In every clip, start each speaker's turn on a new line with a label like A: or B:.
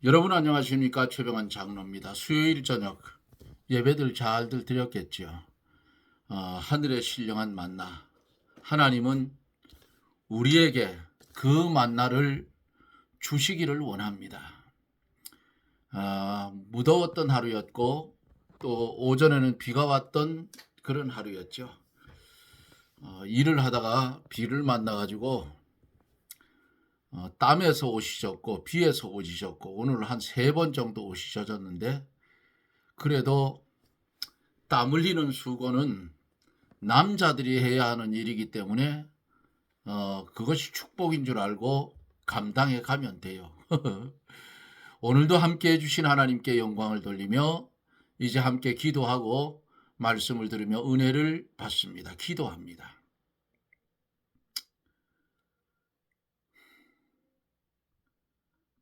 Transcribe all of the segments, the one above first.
A: 여러분 안녕하십니까? 최병환 장로입니다. 수요일 저녁 예배들 잘들 드렸겠죠. 하늘의 신령한 만나, 하나님은 우리에게 그 만나를 주시기를 원합니다. 무더웠던 하루였고 또 오전에는 비가 왔던 그런 하루였죠. 일을 하다가 비를 만나가지고 땀에서 옷이 젖고 비에서 옷이 젖고 오늘 한 3번 정도 옷이 젖었는데, 그래도 땀 흘리는 수고는 남자들이 해야 하는 일이기 때문에 그것이 축복인 줄 알고 감당해 가면 돼요. 오늘도 함께 해주신 하나님께 영광을 돌리며 이제 함께 기도하고 말씀을 들으며 은혜를 받습니다. 기도합니다.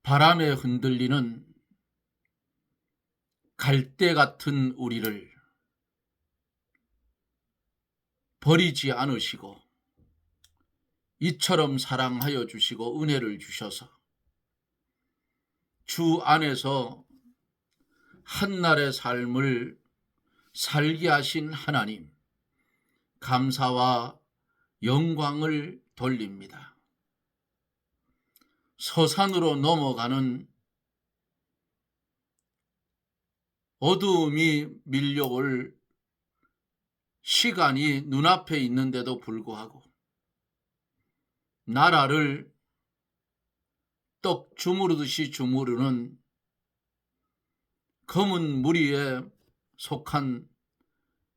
A: 바람에 흔들리는 갈대 같은 우리를 버리지 않으시고 이처럼 사랑하여 주시고 은혜를 주셔서 주 안에서 한날의 삶을 살게 하신 하나님, 감사와 영광을 돌립니다. 서산으로 넘어가는 어두움이 밀려올 시간이 눈앞에 있는데도 불구하고 나라를 떡 주무르듯이 주무르는 검은 무리에 속한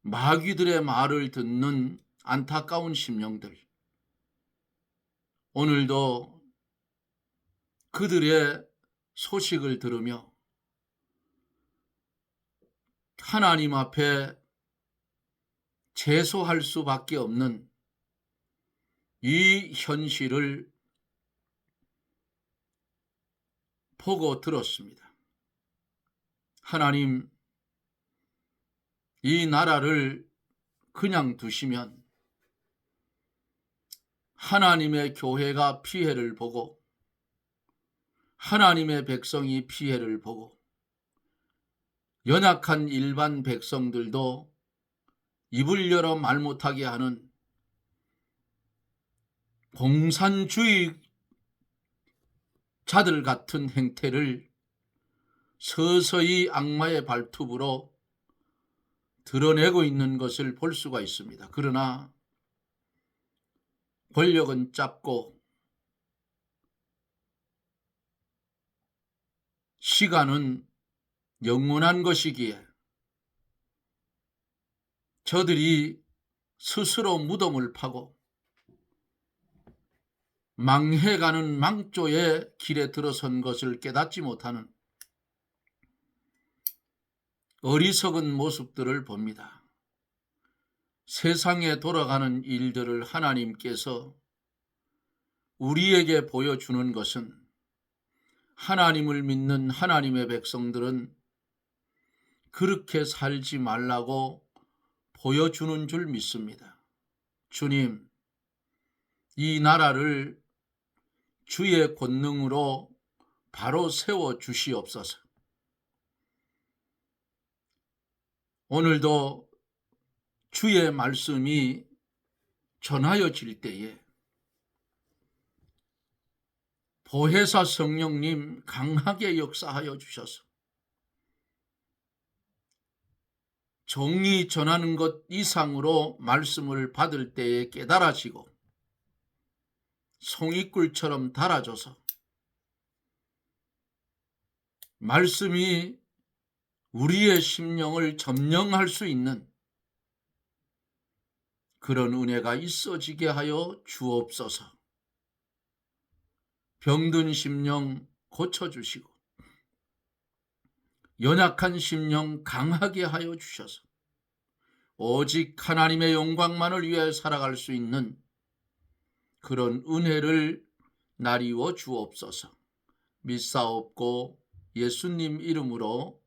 A: 마귀들의 말을 듣는 안타까운 심령들, 오늘도 그들의 소식을 들으며 하나님 앞에 제소할 수밖에 없는 이 현실을 보고 들었습니다. 하나님, 이 나라를 그냥 두시면 하나님의 교회가 피해를 보고 하나님의 백성이 피해를 보고 연약한 일반 백성들도 입을 열어 말 못하게 하는 공산주의 자들 같은 행태를 서서히 악마의 발톱으로 드러내고 있는 것을 볼 수가 있습니다. 그러나 권력은 짧고 시간은 영원한 것이기에 저들이 스스로 무덤을 파고 망해가는 망조의 길에 들어선 것을 깨닫지 못하는 어리석은 모습들을 봅니다. 세상에 돌아가는 일들을 하나님께서 우리에게 보여주는 것은 하나님을 믿는 하나님의 백성들은 그렇게 살지 말라고 보여주는 줄 믿습니다. 주님, 이 나라를 주의 권능으로 바로 세워 주시옵소서. 오늘도 주의 말씀이 전하여질 때에 보혜사 성령님 강하게 역사하여 주셔서 종이 전하는 것 이상으로 말씀을 받을 때에 깨달아지고 송이꿀처럼 달아줘서 말씀이 우리의 심령을 점령할 수 있는 그런 은혜가 있어지게 하여 주옵소서. 병든 심령 고쳐주시고 연약한 심령 강하게 하여 주셔서 오직 하나님의 영광만을 위해 살아갈 수 있는 그런 은혜를 나리워 주옵소서. 믿사옵고 예수님 이름으로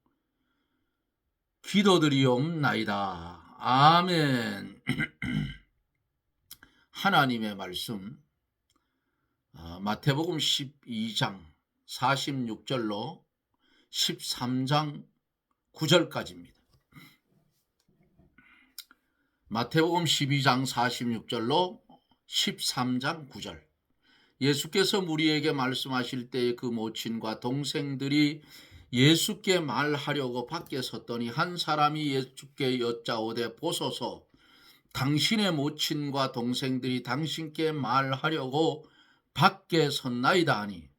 A: 기도드리옵나이다. 아멘. 하나님의 말씀, 마태복음 12장 46절로 13장 9절까지입니다. 마태복음 12장 46절로 13장 9절. 예수께서 무리에게 말씀하실 때에 그 모친과 동생들이 예수께 말하려고 밖에 섰더니 한 사람이 예수께 여짜오되 보소서 당신의 모친과 동생들이 당신께 말하려고 밖에 섰나이다 하니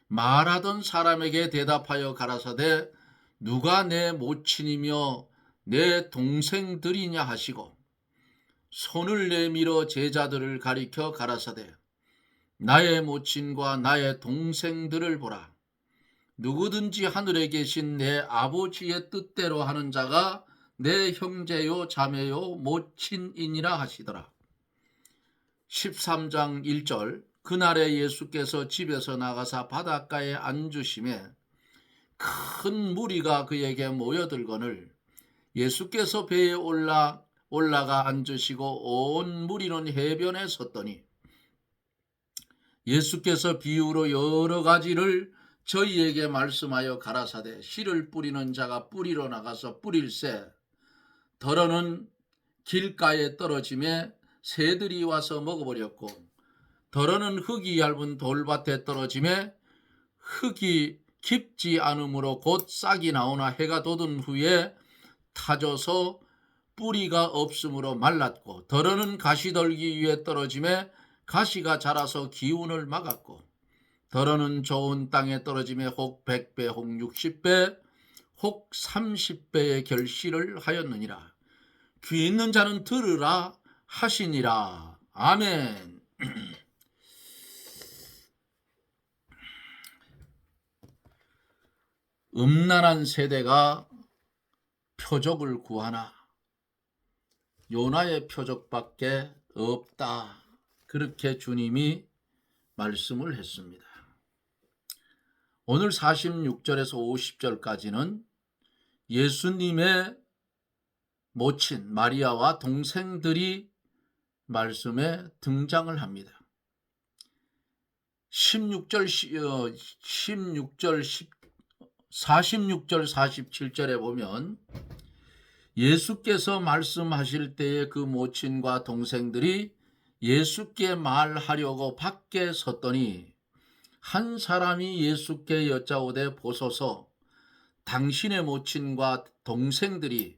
A: 말하던 사람에게 대답하여 가라사대 누가 내 모친이며 내 동생들이냐 하시고 손을 내밀어 제자들을 가리켜 가라사대 나의 모친과 나의 동생들을 보라. 누구든지 하늘에 계신 내 아버지의 뜻대로 하는 자가 내 형제요 자매요 모친이니라 하시더라. 13장 1절. 그날에 예수께서 집에서 나가사 바닷가에 앉으심에 큰 무리가 그에게 모여들거늘 예수께서 배에 올라가 앉으시고 온 무리는 해변에 섰더니 예수께서 비유로 여러 가지를 저희에게 말씀하여 가라사대 씨를 뿌리는 자가 뿌리러 나가서 뿌릴새 더러는 길가에 떨어짐에 새들이 와서 먹어버렸고 더러는 흙이 얇은 돌밭에 떨어짐에 흙이 깊지 않으므로 곧 싹이 나오나 해가 돋은 후에 타져서 뿌리가 없으므로 말랐고 더러는 가시떨기 위에 떨어짐에 가시가 자라서 기운을 막았고 더러는 좋은 땅에 떨어짐에 혹 100배 혹 60배 혹 30배의 결실을 하였느니라. 귀 있는 자는 들으라 하시니라. 아멘. 음란한 세대가 표적을 구하나 요나의 표적밖에 없다. 그렇게 주님이 말씀을 했습니다. 오늘 46절에서 50절까지는 예수님의 모친 마리아와 동생들이 말씀에 등장을 합니다. 46절 47절에 보면 예수께서 말씀하실 때에 그 모친과 동생들이 예수께 말하려고 밖에 섰더니 한 사람이 예수께 여짜오되 보소서 당신의 모친과 동생들이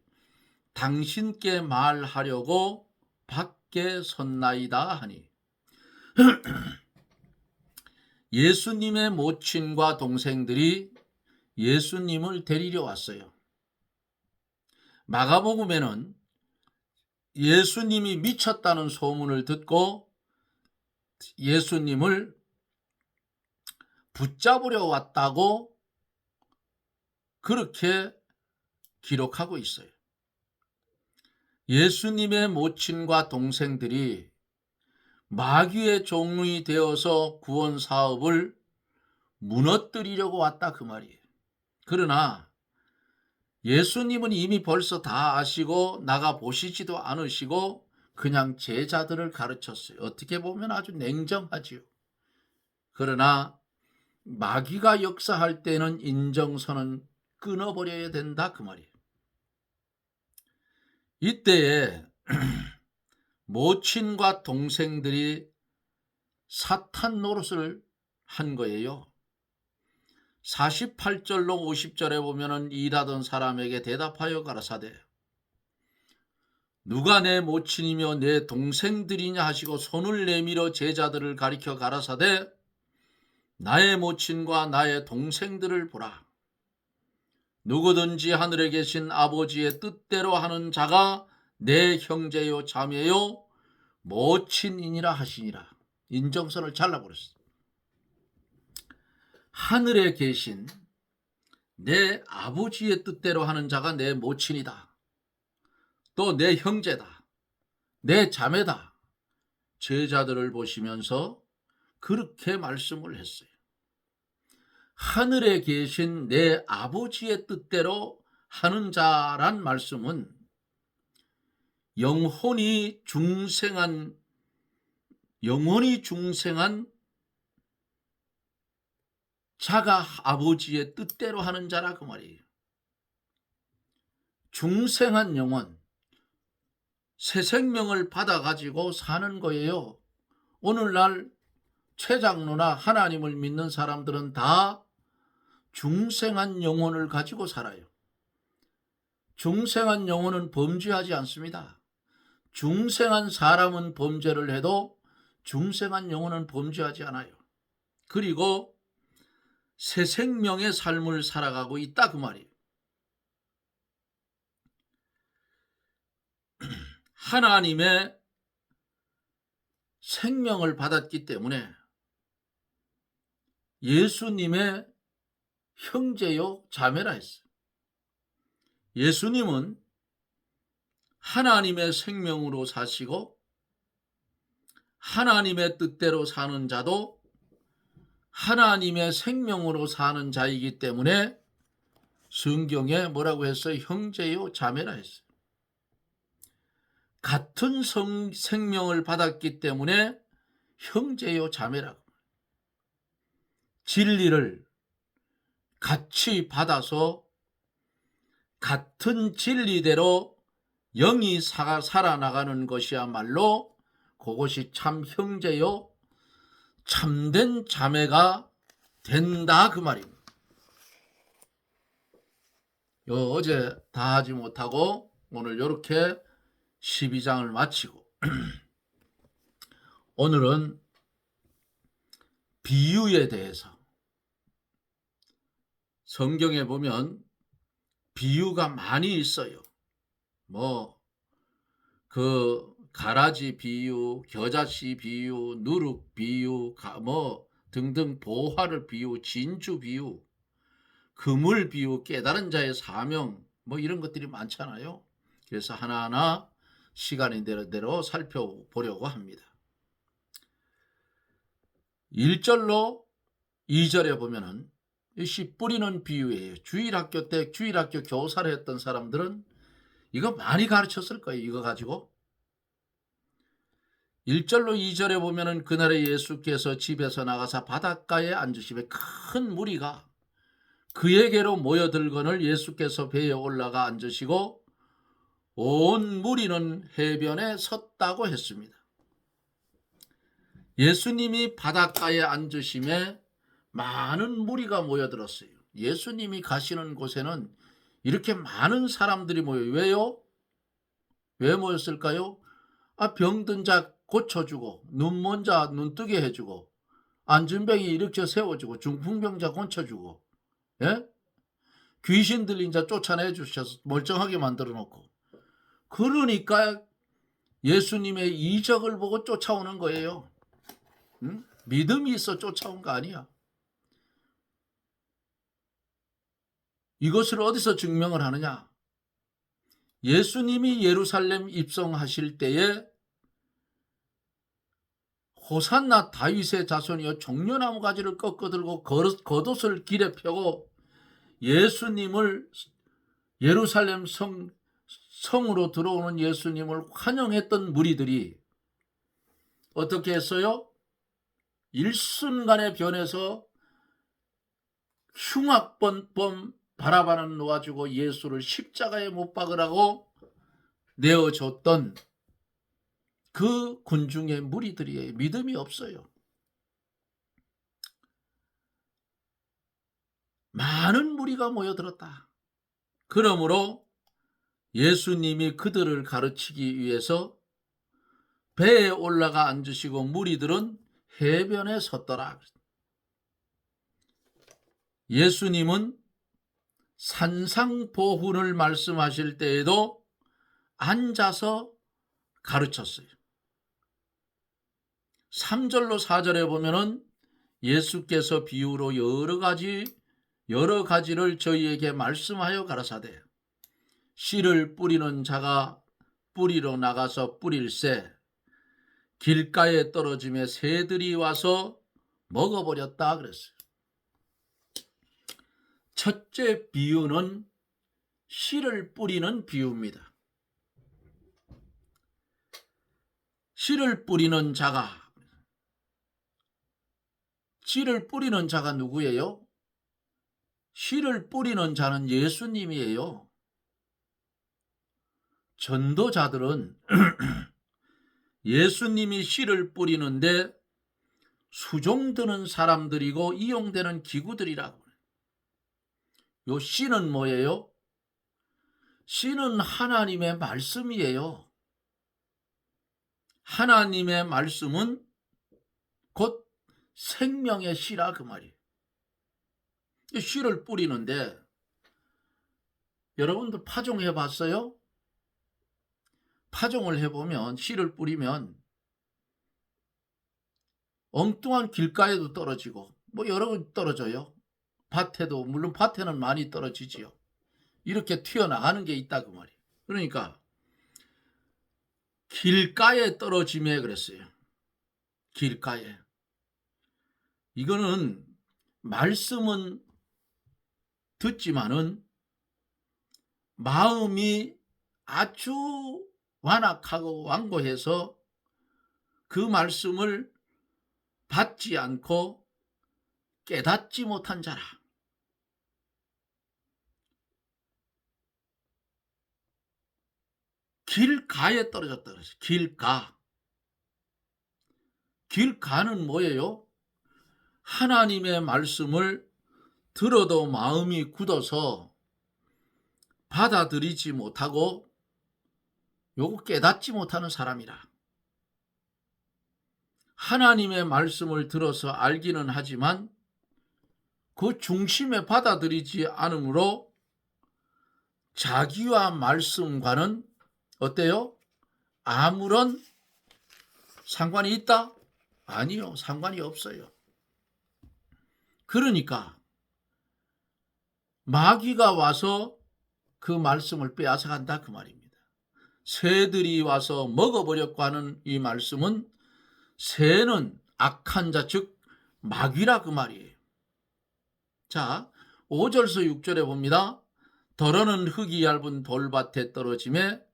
A: 당신께 말하려고 밖에 섰나이다 하니 예수님의 모친과 동생들이 예수님을 데리러 왔어요. 마가복음에는 예수님이 미쳤다는 소문을 듣고 예수님을 붙잡으려 왔다고 그렇게 기록하고 있어요. 예수님의 모친과 동생들이 마귀의 종이 되어서 구원 사업을 무너뜨리려고 왔다 그 말이에요. 그러나 예수님은 이미 벌써 다 아시고 나가 보시지도 않으시고 그냥 제자들을 가르쳤어요. 어떻게 보면 아주 냉정하지요. 그러나 마귀가 역사할 때는 인정선은 끊어버려야 된다 그 말이에요. 이때에 모친과 동생들이 사탄 노릇을 한 거예요. 48절로 50절에 보면은 일하던 사람에게 대답하여 가라사대 누가 내 모친이며 내 동생들이냐 하시고 손을 내밀어 제자들을 가리켜 가라사대 나의 모친과 나의 동생들을 보라. 누구든지 하늘에 계신 아버지의 뜻대로 하는 자가 내 형제요 자매요 모친이니라 하시니라. 인정선을 잘라버렸어. 하늘에 계신 내 아버지의 뜻대로 하는 자가 내 모친이다. 또 내 형제다. 내 자매다. 제자들을 보시면서 그렇게 말씀을 했어요. 하늘에 계신 내 아버지의 뜻대로 하는 자란 말씀은 영원히 중생한 자가 아버지의 뜻대로 하는 자라 그 말이에요. 중생한 영혼, 새 생명을 받아가지고 사는 거예요. 오늘날 최장로나 하나님을 믿는 사람들은 다 중생한 영혼을 가지고 살아요. 중생한 영혼은 범죄하지 않습니다. 중생한 사람은 범죄를 해도 중생한 영혼은 범죄하지 않아요. 그리고 새 생명의 삶을 살아가고 있다 그 말이에요. 하나님의 생명을 받았기 때문에 예수님의 형제요 자매라 했어요. 예수님은 하나님의 생명으로 사시고 하나님의 뜻대로 사는 자도 하나님의 생명으로 사는 자이기 때문에 성경에 뭐라고 했어요? 형제요 자매라 했어요. 같은 생명을 받았기 때문에 형제요 자매라고. 진리를 같이 받아서 같은 진리대로 영이 살아나가는 것이야말로 그것이 참 형제요 참된 자매가 된다 그 말입니다. 어제 다 하지 못하고 오늘 이렇게 12장을 마치고 오늘은 비유에 대해서 성경에 보면 비유가 많이 있어요. 가라지 비유, 겨자씨 비유, 누룩 비유, 등등 보화를 비유, 진주 비유, 그물 비유, 깨달은 자의 사명 이런 것들이 많잖아요. 그래서 하나하나 시간이 되는 대로 살펴보려고 합니다. 1절로 2절에 보면은 씨 뿌리는 비유예요. 주일학교 때 주일학교 교사를 했던 사람들은 이거 많이 가르쳤을 거예요. 이거 가지고 1절로 2절에 보면은 그날에 예수께서 집에서 나가사 바닷가에 앉으시매 큰 무리가 그에게로 모여들거늘 예수께서 배에 올라가 앉으시고 온 무리는 해변에 섰다고 했습니다. 예수님이 바닷가에 앉으심에 많은 무리가 모여들었어요. 예수님이 가시는 곳에는 이렇게 많은 사람들이 모여요. 왜요? 왜 모였을까요? 병든 자 고쳐주고 눈먼 자 눈뜨게 해주고 안진병이 일으켜 세워주고 중풍병자 고쳐주고 귀신 들린 자 쫓아내 주셔서 멀쩡하게 만들어 놓고 그러니까 예수님의 이적을 보고 쫓아오는 거예요. 믿음이 있어 쫓아온 거 아니야. 이것을 어디서 증명을 하느냐? 예수님이 예루살렘 입성하실 때에 호산나 다윗의 자손이여 종려나무 가지를 꺾어들고 겉옷을 길에 펴고 예수님을 예루살렘 성으로 들어오는 예수님을 환영했던 무리들이 어떻게 했어요? 일순간에 변해서 흉악범 바라바는 놓아주고 예수를 십자가에 못 박으라고 내어줬던 그 군중의 무리들이 믿음이 없어요. 많은 무리가 모여들었다. 그러므로 예수님이 그들을 가르치기 위해서 배에 올라가 앉으시고 무리들은 해변에 섰더라. 예수님은 산상보훈을 말씀하실 때에도 앉아서 가르쳤어요. 3절로 4절에 보면은 예수께서 비유로 여러 가지를 저희에게 말씀하여 가라사대 씨를 뿌리는 자가 뿌리러 나가서 뿌릴새 길가에 떨어짐에 새들이 와서 먹어버렸다 그랬어요. 첫째 비유는 씨를 뿌리는 비유입니다. 씨를 뿌리는 자가 누구예요? 씨를 뿌리는 자는 예수님이에요. 전도자들은 예수님이 씨를 뿌리는데 수종드는 사람들이고 이용되는 기구들이라고. 요 씨는 뭐예요? 씨는 하나님의 말씀이에요. 하나님의 말씀은 곧 생명의 씨라 그 말이에요. 씨를 뿌리는데 여러분들 파종해 봤어요? 파종을 해보면 씨를 뿌리면 엉뚱한 길가에도 떨어지고 뭐 여러 번 떨어져요. 밭에도 물론 밭에는 많이 떨어지지요. 이렇게 튀어나가는 게 있다 그 말이에요. 그러니까 길가에 떨어짐에 그랬어요. 길가에. 이거는 말씀은 듣지만은 마음이 아주 완악하고 완고해서 그 말씀을 받지 않고 깨닫지 못한 자라. 길가에 떨어졌다 그랬어요. 길가. 길가는 뭐예요? 하나님의 말씀을 들어도 마음이 굳어서 받아들이지 못하고 요거 깨닫지 못하는 사람이라. 하나님의 말씀을 들어서 알기는 하지만 그 중심에 받아들이지 않으므로 자기와 말씀과는 어때요? 아무런 상관이 있다? 아니요, 상관이 없어요. 그러니까 마귀가 와서 그 말씀을 빼앗아간다 그 말입니다. 새들이 와서 먹어버렸고 하는 이 말씀은 새는 악한 자 즉 마귀라 그 말이에요. 자, 5절서 6절에 봅니다. 더러는 흙이 얇은 돌밭에 떨어짐에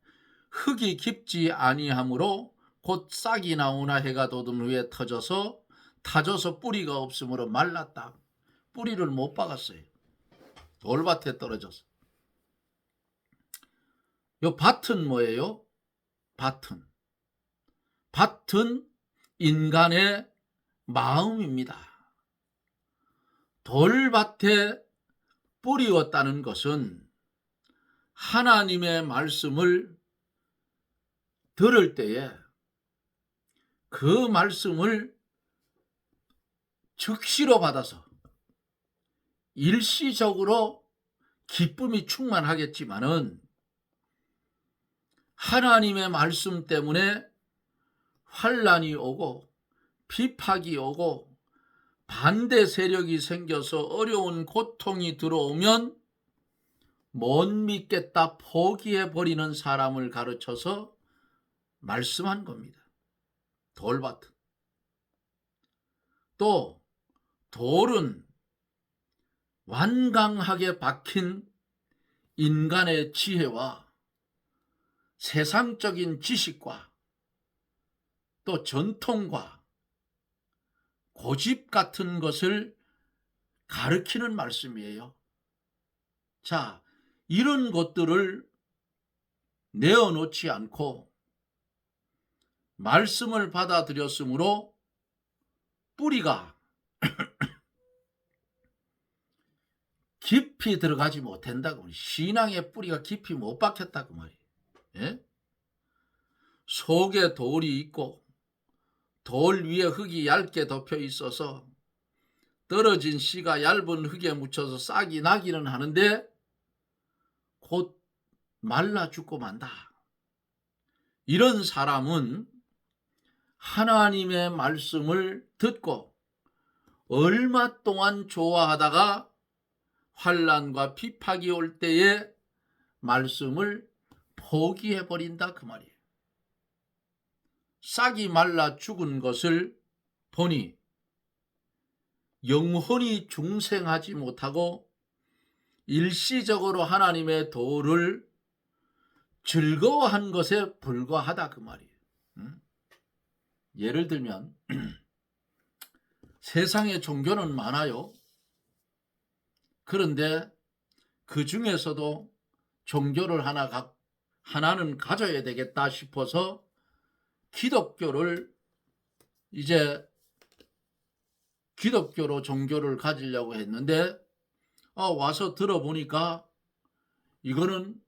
A: 흙이 깊지 아니하므로 곧 싹이 나오나 해가 돋은 후에 타져서 뿌리가 없으므로 말랐다. 뿌리를 못 박았어요. 돌밭에 떨어져서. 요 밭은 뭐예요? 밭은 인간의 마음입니다. 돌밭에 뿌리웠다는 것은 하나님의 말씀을 들을 때에 그 말씀을 즉시로 받아서 일시적으로 기쁨이 충만하겠지만은 하나님의 말씀 때문에 환난이 오고 비박이 오고 반대 세력이 생겨서 어려운 고통이 들어오면 못 믿겠다 포기해버리는 사람을 가르쳐서 말씀한 겁니다. 돌밭은. 또 돌은 완강하게 박힌 인간의 지혜와 세상적인 지식과 또 전통과 고집 같은 것을 가르치는 말씀이에요. 자, 이런 것들을 내어놓지 않고 말씀을 받아들였으므로 뿌리가 깊이 들어가지 못한다고. 신앙의 뿌리가 깊이 못 박혔다고 말이에요. 예? 속에 돌이 있고 돌 위에 흙이 얇게 덮여 있어서 떨어진 씨가 얇은 흙에 묻혀서 싹이 나기는 하는데 곧 말라 죽고 만다. 이런 사람은 하나님의 말씀을 듣고 얼마 동안 좋아하다가 환난과 비박이 올 때에 말씀을 포기해버린다 그 말이에요. 싹이 말라 죽은 것을 보니 영혼이 중생하지 못하고 일시적으로 하나님의 도를 즐거워한 것에 불과하다 그 말이에요. 예를 들면 세상에 종교는 많아요. 그런데 그 중에서도 종교를 하나는 가져야 되겠다 싶어서 기독교로 종교를 가지려고 했는데 와서 들어보니까 이거는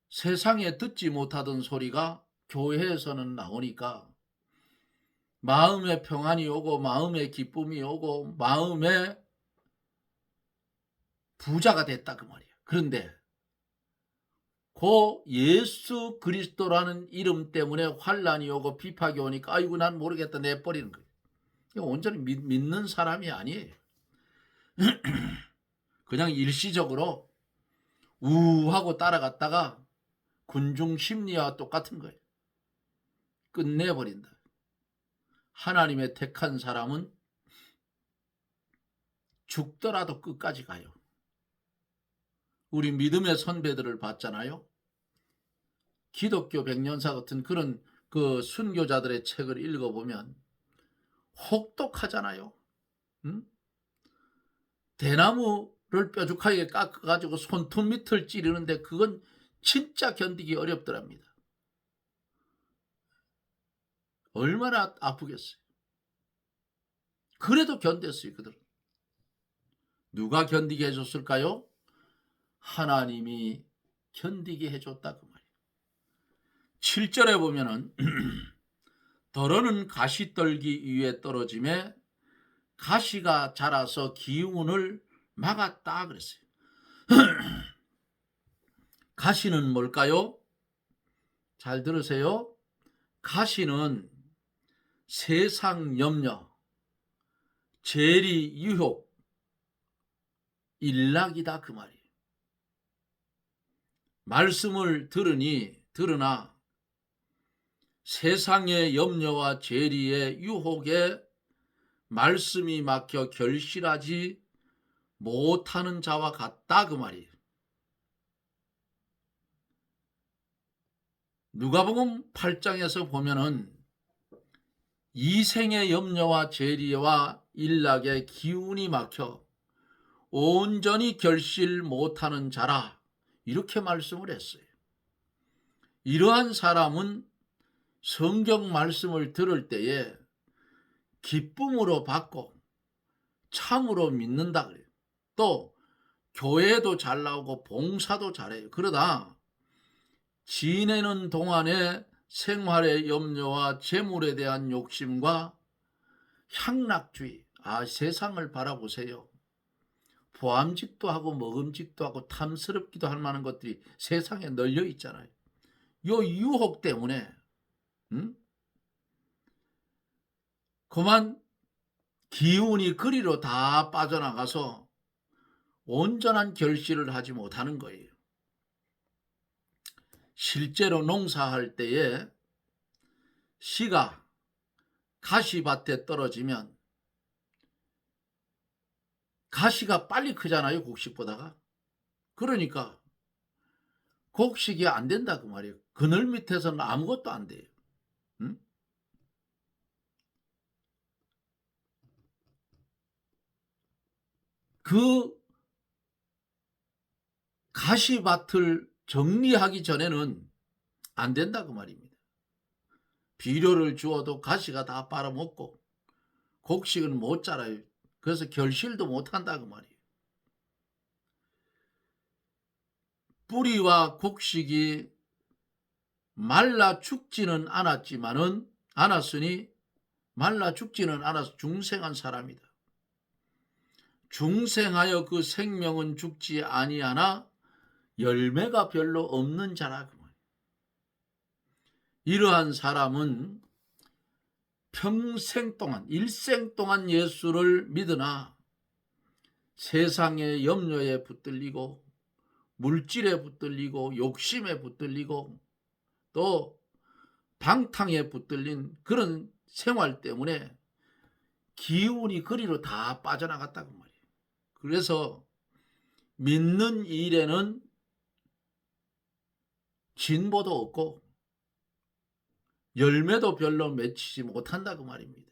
A: 세상에 듣지 못하던 소리가 교회에서는 나오니까 마음의 평안이 오고 마음의 기쁨이 오고 마음의 부자가 됐다 그 말이에요. 그런데 그 예수 그리스도라는 이름 때문에 환란이 오고 비박이 오니까 아이고 난 모르겠다 내버리는 거예요. 온전히 믿는 사람이 아니에요. 그냥 일시적으로 우하고 따라갔다가 군중 심리와 똑같은 거예요. 끝내버린다. 하나님의 택한 사람은 죽더라도 끝까지 가요. 우리 믿음의 선배들을 봤잖아요. 기독교 백년사 같은 그런 그 순교자들의 책을 읽어보면 혹독하잖아요. 대나무를 뾰족하게 깎아가지고 손톱 밑을 찌르는데 그건 진짜 견디기 어렵더랍니다. 얼마나 아프겠어요. 그래도 견뎠어요. 그들은. 누가 견디게 해줬을까요? 하나님이 견디게 해줬다 그 말이에요. 7절에 보면은 더러는 가시 떨기 위에 떨어짐에 가시가 자라서 기운을 막았다 그랬어요. 가시는 뭘까요? 잘 들으세요. 가시는 세상 염려, 재리 유혹, 일락이다 그 말이에요. 말씀을 들으나 세상의 염려와 재리의 유혹에 말씀이 막혀 결실하지 못하는 자와 같다 그 말이에요. 누가복음 8장에서 보면은 이생의 염려와 재리와 일락의 기운이 막혀 온전히 결실 못하는 자라 이렇게 말씀을 했어요. 이러한 사람은 성경 말씀을 들을 때에 기쁨으로 받고 참으로 믿는다 그래요. 또 교회도 잘 나오고 봉사도 잘해요. 그러다 지내는 동안에 생활의 염려와 재물에 대한 욕심과 향락주의, 세상을 바라보세요. 보암직도 하고 먹음직도 하고 탐스럽기도 할 만한 것들이 세상에 널려 있잖아요. 요 유혹 때문에 그만 기운이 그리로 다 빠져나가서 온전한 결실을 하지 못하는 거예요. 실제로 농사할 때에 씨가 가시밭에 떨어지면 가시가 빨리 크잖아요. 곡식보다가. 그러니까 곡식이 안 된다 그 말이에요. 그늘 밑에서는 아무것도 안 돼요. 그 가시밭을 정리하기 전에는 안 된다 그 말입니다. 비료를 주어도 가시가 다 빨아먹고 곡식은 못 자라요. 그래서 결실도 못 한다 그 말이에요. 뿌리와 곡식이 말라 죽지는 않았으니 말라 죽지는 않아서 중생한 사람이다. 중생하여 그 생명은 죽지 아니하나 열매가 별로 없는 자라 그 말이에요. 이러한 사람은 평생 동안 일생 동안 예수를 믿으나 세상의 염려에 붙들리고 물질에 붙들리고 욕심에 붙들리고 또 방탕에 붙들린 그런 생활 때문에 기운이 그리로 다 빠져나갔다고 말이에요. 그래서 믿는 일에는 진보도 없고 열매도 별로 맺히지 못한다고 말입니다.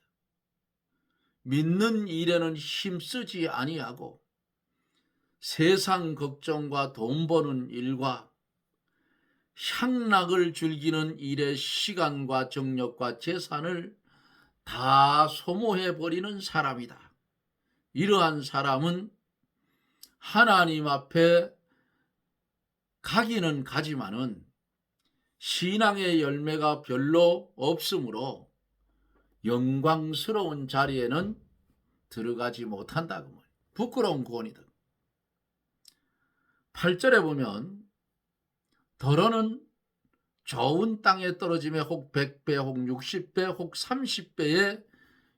A: 믿는 일에는 힘쓰지 아니하고 세상 걱정과 돈 버는 일과 향락을 즐기는 일에 시간과 정력과 재산을 다 소모해 버리는 사람이다. 이러한 사람은 하나님 앞에 가기는 가지만은 신앙의 열매가 별로 없으므로 영광스러운 자리에는 들어가지 못한다. 부끄러운 구원이다. 8절에 보면 더러는 좋은 땅에 떨어짐에 혹 100배 혹 60배 혹 30배의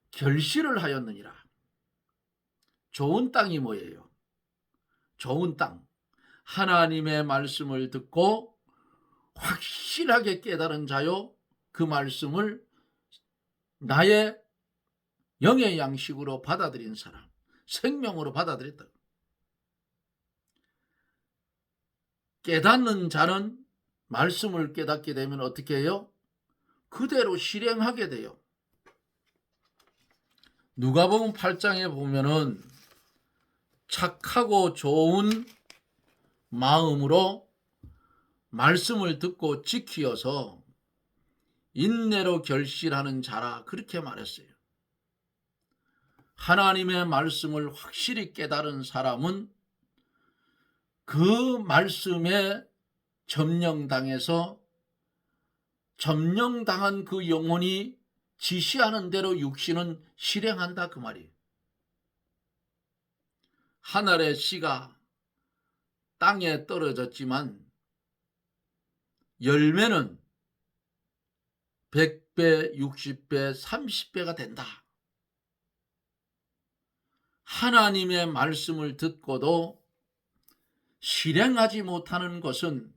A: 결실을 하였느니라. 좋은 땅이 뭐예요? 좋은 땅. 하나님의 말씀을 듣고 확실하게 깨달은 자요, 그 말씀을 나의 영의 양식으로 받아들인 사람, 생명으로 받아들였다. 깨닫는 자는 말씀을 깨닫게 되면 어떻게 해요? 그대로 실행하게 돼요. 누가복음 8장에 보면은 착하고 좋은 마음으로 말씀을 듣고 지키어서 인내로 결실하는 자라, 그렇게 말했어요. 하나님의 말씀을 확실히 깨달은 사람은 그 말씀에 점령당해서 점령당한 그 영혼이 지시하는 대로 육신은 실행한다, 그 말이에요. 하늘의 씨가 땅에 떨어졌지만 열매는 100배, 60배, 30배가 된다. 하나님의 말씀을 듣고도 실행하지 못하는 것은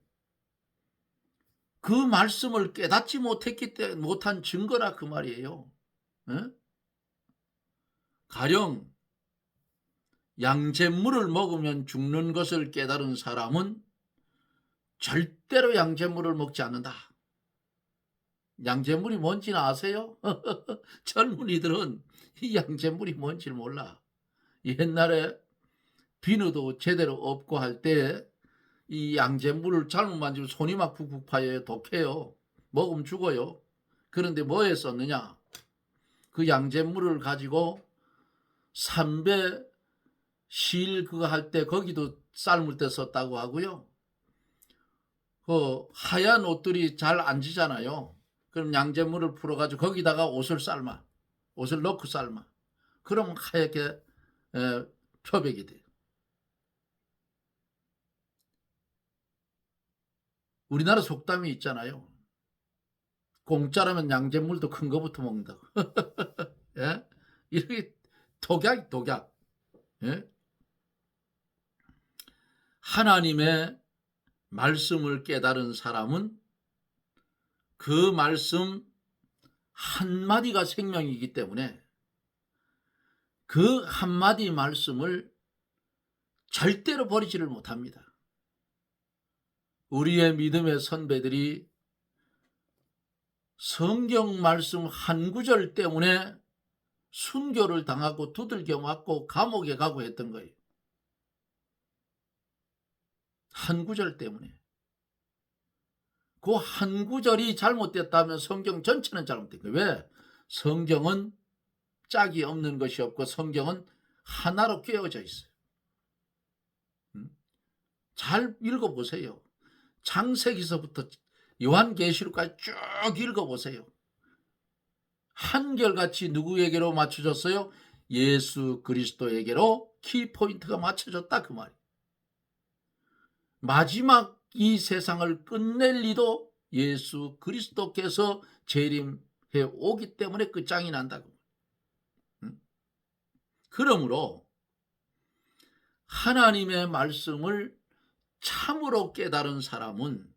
A: 그 말씀을 깨닫지 못한 증거라, 그 말이에요. 가령 양잿물을 먹으면 죽는 것을 깨달은 사람은 절대로 양잿물을 먹지 않는다. 양잿물이 뭔지는 아세요? 젊은이들은 이 양잿물이 뭔지를 몰라. 옛날에 비누도 제대로 없고 할 때 이 양잿물을 잘못 만지면 손이 막 푹푹 파여요. 독해요. 먹으면 죽어요. 그런데 뭐에 썼느냐? 그 양잿물을 가지고 삼배 실 그거 할 때 거기도 삶을 때 썼다고 하고요. 그 하얀 옷들이 잘 안 지잖아요. 그럼 양잿물을 풀어가지고 거기다가 옷을 넣고 삶아. 그럼 하얗게 표백이 돼요. 우리나라 속담이 있잖아요. 공짜라면 양잿물도 큰 거부터 먹는다고. 예? 이렇게 독약. 예? 하나님의 말씀을 깨달은 사람은 그 말씀 한마디가 생명이기 때문에 그 한마디 말씀을 절대로 버리지를 못합니다. 우리의 믿음의 선배들이 성경 말씀 한 구절 때문에 순교를 당하고 두들겨 맞고 감옥에 가고 했던 거예요. 한 구절 때문에. 그 한 구절이 잘못됐다면 성경 전체는 잘못된 거예요. 왜? 성경은 짝이 없는 것이 없고 성경은 하나로 꿰어져 있어요. 잘 읽어보세요. 창세기서부터 요한계시록까지 쭉 읽어보세요. 한결같이 누구에게로 맞춰졌어요? 예수 그리스도에게로 키포인트가 맞춰졌다, 그 말이에요. 마지막 이 세상을 끝낼 리도 예수 그리스도께서 재림해 오기 때문에 끝장이 난다고. 그러므로 하나님의 말씀을 참으로 깨달은 사람은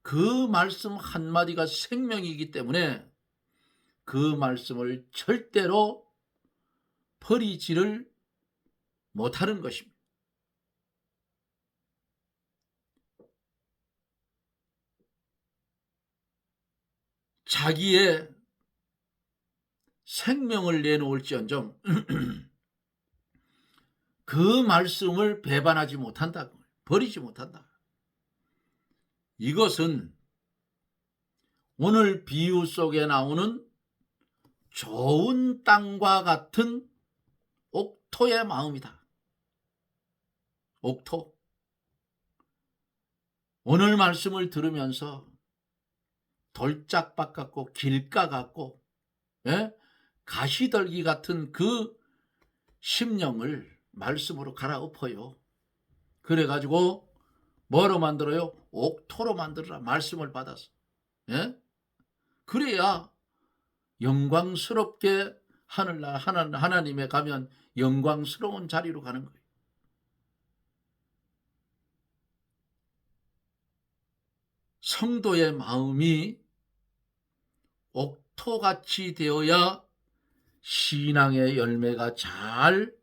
A: 그 말씀 한마디가 생명이기 때문에 그 말씀을 절대로 버리지를 못하는 것입니다. 자기의 생명을 내놓을지언정 그 말씀을 배반하지 못한다. 버리지 못한다. 이것은 오늘 비유 속에 나오는 좋은 땅과 같은 옥토의 마음이다. 옥토. 오늘 말씀을 들으면서 돌짝밭 같고 길가 같고 가시떨기 같은 그 심령을 말씀으로 갈아엎어요. 그래가지고 뭐로 만들어요? 옥토로 만들어라. 말씀을 받아서. 그래야 영광스럽게 하늘나라 하나님에 가면 영광스러운 자리로 가는 거예요. 성도의 마음이 옥토같이 되어야 신앙의 열매가 잘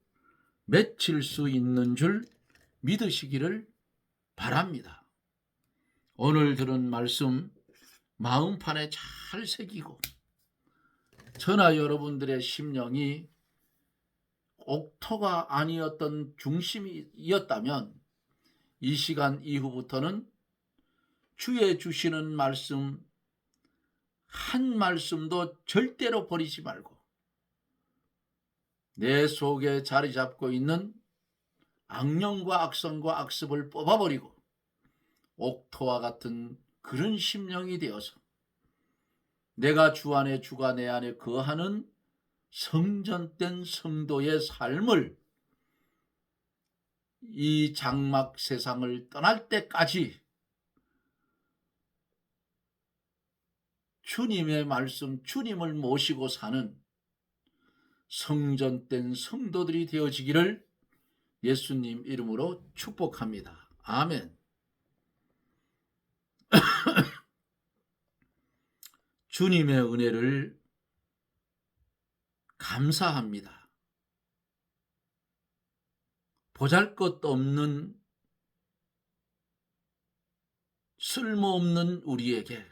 A: 맺힐 수 있는 줄 믿으시기를 바랍니다. 오늘 들은 말씀 마음판에 잘 새기고 저나 여러분들의 심령이 옥토가 아니었던 중심이었다면 이 시간 이후부터는 주의 주시는 말씀 한 말씀도 절대로 버리지 말고 내 속에 자리 잡고 있는 악령과 악성과 악습을 뽑아버리고 옥토와 같은 그런 심령이 되어서 내가 주 안에 주가 내 안에 거하는 성전된 성도의 삶을 이 장막 세상을 떠날 때까지 주님의 말씀, 주님을 모시고 사는 성전된 성도들이 되어지기를 예수님 이름으로 축복합니다. 아멘. 주님의 은혜를 감사합니다. 보잘것없는 쓸모없는 우리에게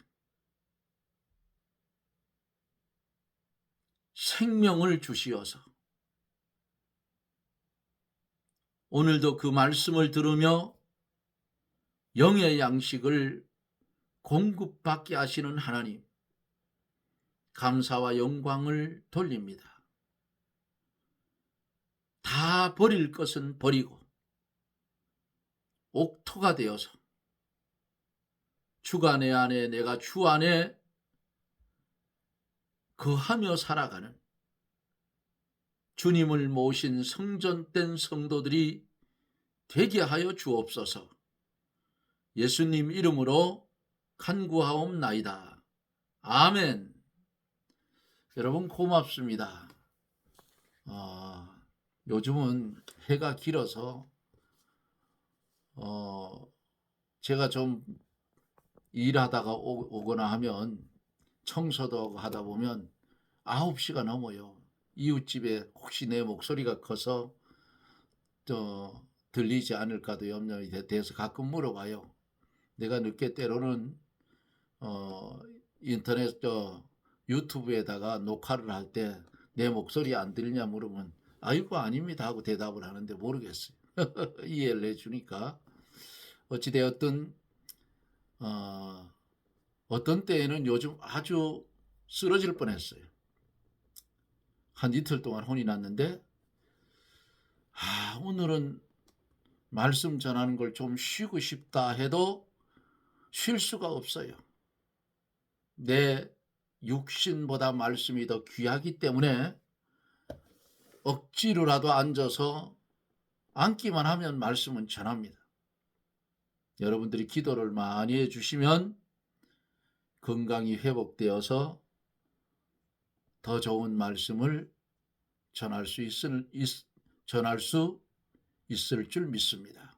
A: 생명을 주시어서 오늘도 그 말씀을 들으며 영의 양식을 공급받게 하시는 하나님, 감사와 영광을 돌립니다. 다 버릴 것은 버리고 옥토가 되어서 주가 내 안에 내가 주 안에 거하며 살아가는 주님을 모신 성전된 성도들이 되게 하여 주옵소서. 예수님 이름으로 간구하옵나이다. 아멘. 여러분 고맙습니다. 요즘은 해가 길어서 제가 좀 일하다가 오거나 하면 청소도 하다 보면 9시가 넘어요. 이웃집에 혹시 내 목소리가 커서 들리지 않을까도 염려이 돼서 가끔 물어봐요. 내가 늦게 때로는 인터넷 유튜브에다가 녹화를 할 때 내 목소리 안 들리냐 물으면 아이고 아닙니다 하고 대답을 하는데 모르겠어요. 이해를 해주니까 어찌되었든 어떤 때에는 요즘 아주 쓰러질 뻔했어요. 한 이틀 동안 혼이 났는데 오늘은 말씀 전하는 걸 좀 쉬고 싶다 해도 쉴 수가 없어요. 내 육신보다 말씀이 더 귀하기 때문에 억지로라도 앉아서 앉기만 하면 말씀은 전합니다. 여러분들이 기도를 많이 해주시면 건강이 회복되어서 더 좋은 말씀을 전할 수 있을 줄 믿습니다.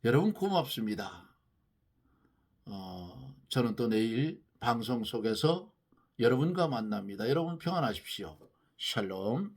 A: 여러분 고맙습니다. 저는 또 내일 방송 속에서 여러분과 만납니다. 여러분 평안하십시오. 샬롬.